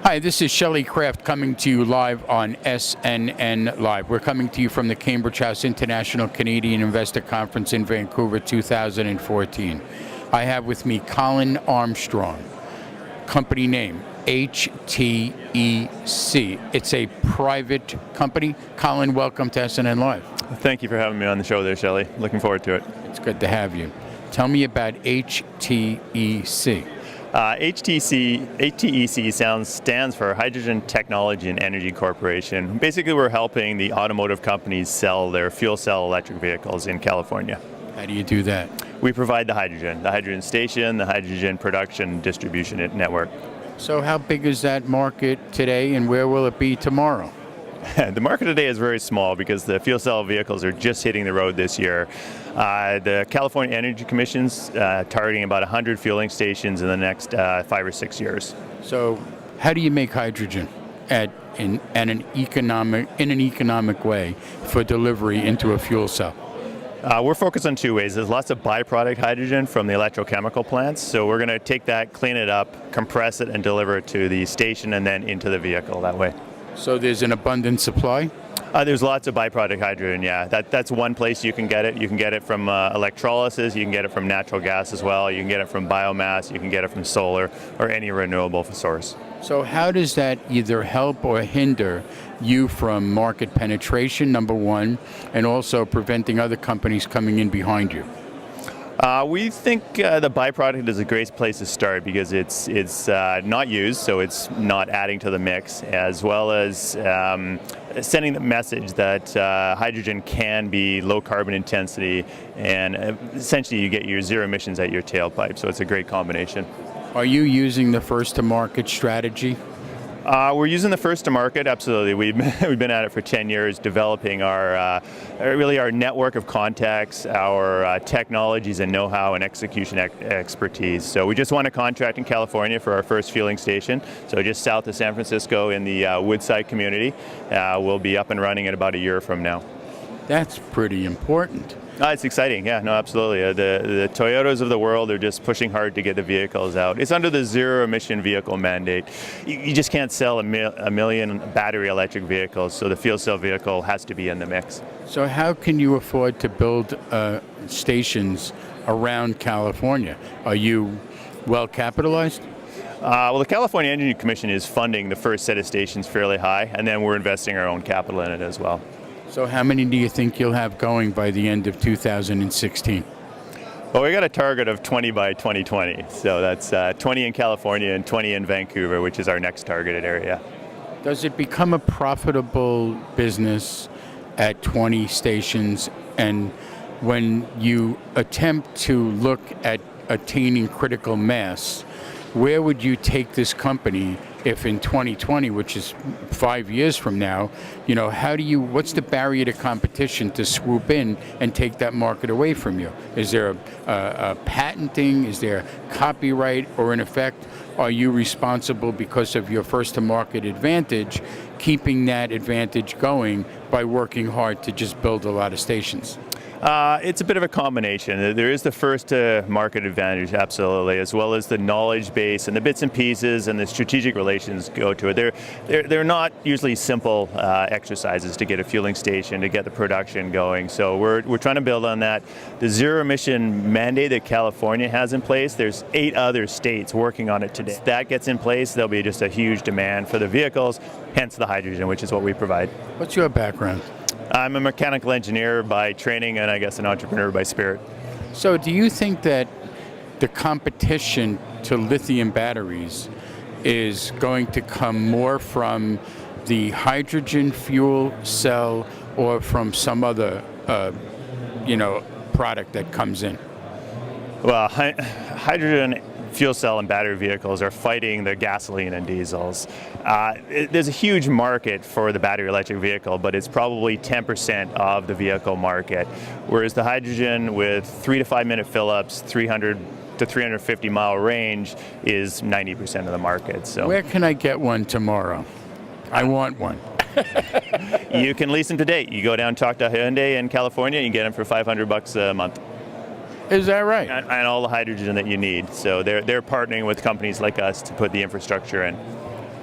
Hi, this is Shelley Kraft coming to you live on SNNLive. We're coming to you from the Cambridge House International Canadian Investor Conference in Vancouver 2014. I have with me Colin Armstrong, company name HTEC. It's a private company. Colin, welcome to SNNLive. Thank you for having me on the show there, Shelley. Looking forward to it. It's good to have you. Tell me about HTEC. HTEC stands for Hydrogen Technology and Energy Corporation. Basically, we're helping the automotive companies sell their fuel cell electric vehicles in California. How do you do that? We provide the hydrogen station, the hydrogen production distribution network. So how big is that market today, and where will it be tomorrow? The market today is very small because the fuel cell vehicles are just hitting the road this year. The California Energy Commission's targeting about 100 fueling stations in the next 5 or 6 years. So how do you make hydrogen in an economic way for delivery into a fuel cell? We're focused on two ways. There's lots of byproduct hydrogen from the electrochemical plants, so we're going to take that, clean it up, compress it, and deliver it to the station and then into the vehicle that way. So there's an abundant supply? There's lots of byproduct hydrogen, yeah. That's one place you can get it. You can get it from electrolysis, you can get it from natural gas as well, you can get it from biomass, you can get it from solar or any renewable source. So how does that either help or hinder you from market penetration, number one, and also preventing other companies coming in behind you? We think the byproduct is a great place to start because it's not used, so it's not adding to the mix, as well as sending the message that hydrogen can be low carbon intensity, and essentially you get your zero emissions at your tailpipe, so it's a great combination. Are you using the first to market strategy? We're using the first to market, absolutely. We've been at it for 10 years, developing our network of contacts, our technologies and know-how and execution expertise. So we just won a contract in California for our first fueling station, so just south of San Francisco in the Woodside community. We'll be up and running in about a year from now. That's pretty important. It's exciting, yeah, no, absolutely. The Toyotas of the world are just pushing hard to get the vehicles out. It's under the zero emission vehicle mandate. You just can't sell a million battery electric vehicles, so the fuel cell vehicle has to be in the mix. So how can you afford to build stations around California? Are you well capitalized? Well, the California Energy Commission is funding the first set of stations fairly high, and then we're investing our own capital in it as well. So how many do you think you'll have going by the end of 2016? Well, we got a target of 20 by 2020. So that's 20 in California and 20 in Vancouver, which is our next targeted area. Does it become a profitable business at 20 stations? And when you attempt to look at attaining critical mass, where would you take this company if in 2020, which is 5 years from now, what's the barrier to competition to swoop in and take that market away from you? Is there a patenting? Is there copyright? Or in effect, are you responsible because of your first to market advantage, keeping that advantage going by working hard to just build a lot of stations? It's a bit of a combination. There is the first to market advantage, absolutely, as well as the knowledge base and the bits and pieces and the strategic relations go to it. They're not usually simple exercises to get a fueling station, to get the production going. So we're trying to build on that. The zero emission mandate that California has in place, there's 8 other states working on it today. If that gets in place, there'll be just a huge demand for the vehicles, hence the hydrogen, which is what we provide. What's your background? I'm a mechanical engineer by training and I guess an entrepreneur by spirit. So do you think that the competition to lithium batteries is going to come more from the hydrogen fuel cell or from some other product that comes in? Well, hydrogen fuel cell and battery vehicles are fighting the gasoline and diesels. There's a huge market for the battery electric vehicle, but it's probably 10% of the vehicle market, whereas the hydrogen with 3 to 5 minute fill-ups, 300 to 350 mile range is 90% of the market. So where can I get one tomorrow? I want one. You can lease them today. You go down and talk to Hyundai in California, you can get them for $500 a month. Is that right? And all the hydrogen that you need. So they're partnering with companies like us to put the infrastructure in.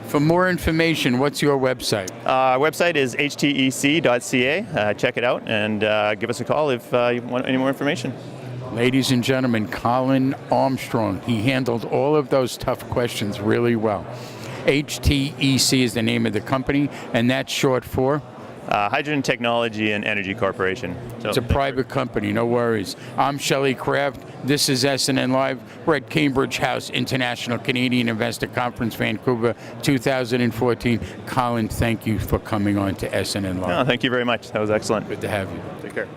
For more information, what's your website? Our website is htec.ca. Check it out and give us a call if you want any more information. Ladies and gentlemen, Colin Armstrong. He handled all of those tough questions really well. HTEC is the name of the company, and that's short for? Hydrogen Technology and Energy Corporation. So It's a private company, no worries. I'm Shelley Kraft. This is SNNLive. We're at Cambridge House International Canadian Investor Conference, Vancouver, 2014. Colin, thank you for coming on to SNNLive. Thank you very much. That was excellent. Good to have you. Take care.